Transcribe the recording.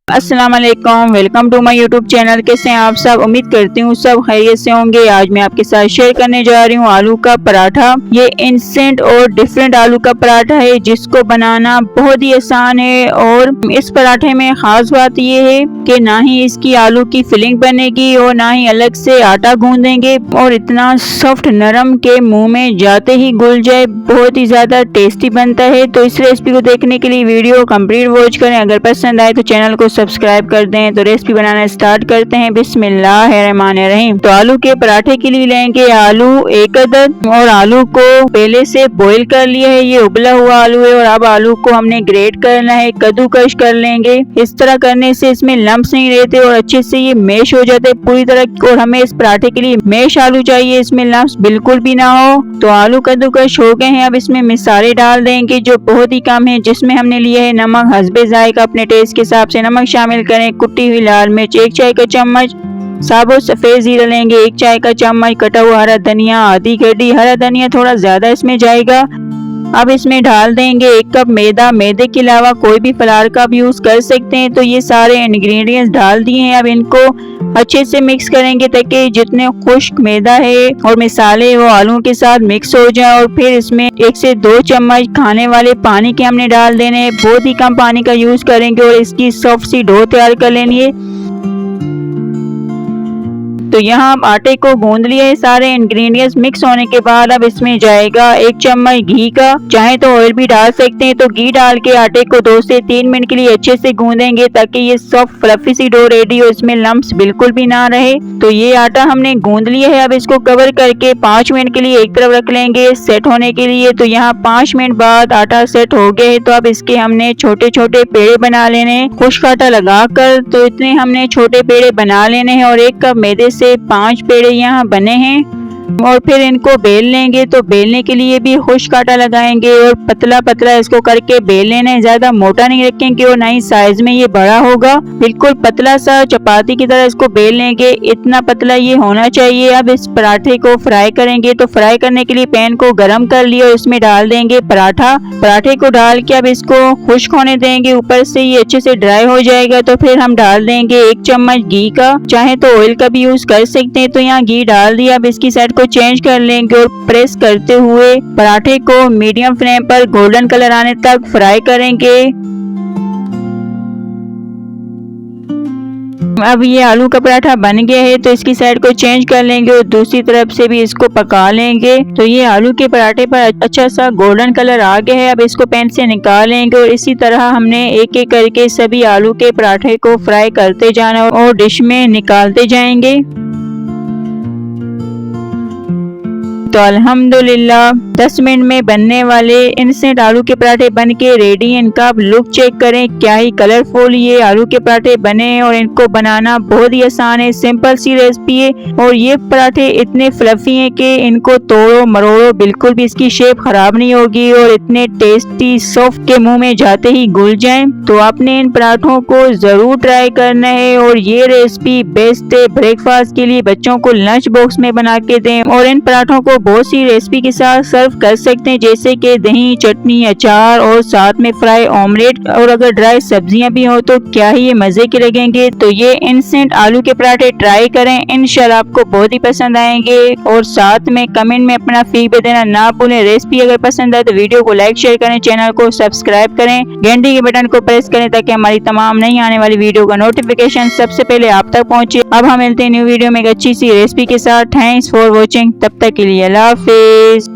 अस्सलाम वालेकुम, welcome to my YouTube channel. कैसे हैं आप सब? उम्मीद करती हूँ सब खैरियत से होंगे। आज मैं आपके साथ शेयर करने जा रही हूँ आलू का पराठा। ये इंस्टेंट और डिफरेंट आलू का पराठा है जिसको बनाना बहुत ही आसान है। और इस पराठे में खास बात ये है कि ना ही इसकी आलू की फिलिंग बनेगी और ना ही अलग से आटा गूंदेंगे, और इतना सॉफ्ट नरम के मुंह में जाते ही घुल जाए। बहुत ही ज्यादा टेस्टी बनता है। तो इस रेसिपी को देखने के लिए वीडियो कंप्लीट वॉच करें। अगर पसंद आए तो चैनल को सब्सक्राइब कर दें। तो रेसिपी बनाना स्टार्ट करते हैं। बिस्मिल्लाहिर्रहमानिर्रहीम। तो आलू के पराठे के लिए लेंगे आलू 1 अदद, और आलू को पहले से बॉईल कर लिया है। ये उबला हुआ आलू है। और अब आलू को हमने ग्रेट करना है, कद्दूकश कर लेंगे। इस तरह करने से इसमें लम्स नहीं रहते और अच्छे से ये मैश हो जाते पूरी तरह। और हमें इस पराठे के लिए मैश आलू चाहिए, इसमें लम्स बिल्कुल भी ना हो। तो आलू कद्दूकश हो गए हैं। अब इसमें मसाले डाल देंगे जो बहुत ही कम है, जिसमें हमने लिया है नमक हस्बे जायका, अपने टेस्ट के हिसाब से नमक शामिल करें। कुटी हुई लाल मिर्च 1 चाय का चम्मच, साबुत सफेद जीरा लेंगे 1 चाय का चम्मच, कटा हुआ हरा धनिया आधी गड्डी, हरा धनिया थोड़ा ज्यादा इसमें जाएगा। अब इसमें डाल देंगे 1 कप मैदा। मैदे के अलावा कोई भी फ्लावर का भी यूज कर सकते हैं। तो ये सारे इंग्रेडिएंट्स डाल दिए हैं। अब इनको अच्छे से मिक्स करेंगे ताकि जितने खुश्क मैदा है और मसाले वो आलू के साथ मिक्स हो जाए। और फिर इसमें 1 से 2 चम्मच खाने वाले पानी के हमने डाल देने हैं। बहुत ही कम पानी का यूज करेंगे और इसकी सॉफ्ट सी डो तैयार कर लेनी है। तो यहाँ हम आटे को गूंद लिए है। सारे इंग्रेडिएंट्स मिक्स होने के बाद अब इसमें जाएगा 1 चम्मच घी का, चाहे तो ऑयल भी डाल सकते हैं। तो घी डाल के आटे को 2 से 3 मिनट के लिए अच्छे से गूंदेंगे ताकि ये सॉफ्ट फ्लफी सी डो रेडी हो, इसमें लम्स बिल्कुल भी ना रहे। तो ये आटा हमने गूंद लिया है। अब इसको कवर करके 5 मिनट के लिए एक तरफ रख लेंगे सेट होने के लिए। तो यहाँ 5 मिनट बाद आटा सेट हो गया है। तो अब इसके हमने छोटे छोटे पेड़े बना लेने, खुश्क आटा लगा कर। तो इतने हमने छोटे पेड़े बना लेने हैं। और 1 कप मैदे से 5 पेड़े यहाँ बने हैं। और फिर इनको बेल लेंगे। तो बेलने के लिए भी खुश्क आटा लगाएंगे और पतला पतला इसको करके बेल लेना है। ज्यादा मोटा नहीं रखेंगे और ना ही साइज में ये बड़ा होगा, बिल्कुल पतला सा चपाती की तरह इसको बेल लेंगे। इतना पतला ये होना चाहिए। अब इस पराठे को फ्राई करेंगे। तो फ्राई करने के लिए पैन को गर्म कर लिया और इसमें डाल देंगे पराठे को डाल के अब इसको खुश्क होने देंगे। ऊपर से ये अच्छे से ड्राई हो जाएगा। तो फिर हम डाल देंगे 1 चम्मच घी का, चाहे तो ऑयल का भी यूज कर सकते हैं। तो यहाँ घी डाल दिया। अब इसकी साइड को चेंज कर लेंगे और प्रेस करते हुए पराठे को मीडियम फ्लेम पर गोल्डन कलर आने तक फ्राई करेंगे। अब ये आलू का पराठा बन गया है। तो इसकी साइड को चेंज कर लेंगे और दूसरी तरफ से भी इसको पका लेंगे। तो ये आलू के पराठे पर अच्छा सा गोल्डन कलर आ गया है। अब इसको पैन से निकाल लेंगे और इसी तरह हमने एक एक करके सभी आलू के पराठे को फ्राई करते जाना और डिश में निकालते जाएंगे। तो अल्हम्दुलिल्लाह 10 मिनट में बनने वाले इंस्टेंट आलू के पराठे बन के रेडी हैं। इनका आप लुक चेक करें, क्या ही कलरफुल ये आलू के पराठे बने हैं। और इनको बनाना बहुत ही आसान है, सिंपल सी रेसिपी है। और ये पराठे इतने फ्लफी हैं कि इनको तोड़ो मरोड़ो बिल्कुल भी इसकी शेप खराब नहीं होगी और इतने टेस्टी सॉफ्ट के मुंह में जाते ही घुल जाएं। तो आपने इन पराठों को जरूर ट्राई करना है। और ये रेसिपी बेस्ट है ब्रेकफास्ट के लिए, बच्चों को लंच बॉक्स में बना के दें। और इन पराठों को बहुत सी रेसिपी के साथ सर्व कर सकते हैं, जैसे कि दही, चटनी, अचार और साथ में फ्राई ऑमलेट। और अगर ड्राई सब्जियां भी हो तो क्या ही ये मजे के लगेंगे। तो ये इंस्टेंट आलू के पराठे ट्राई करें, इंशाल्लाह आपको बहुत ही पसंद आएंगे। और साथ में कमेंट में अपना फीडबैक देना ना भूलें। रेसिपी अगर पसंद आए तो वीडियो को लाइक शेयर करें, चैनल को सब्सक्राइब करें, घंटी के बटन को प्रेस करें ताकि हमारी तमाम नई आने वाली वीडियो का नोटिफिकेशन सबसे पहले आप तक पहुंचे। अब हम मिलते हैं न्यू वीडियो में एक अच्छी सी रेसिपी के साथ। Thanks for watching. तब तक के लिए अल्लाह हाफिज।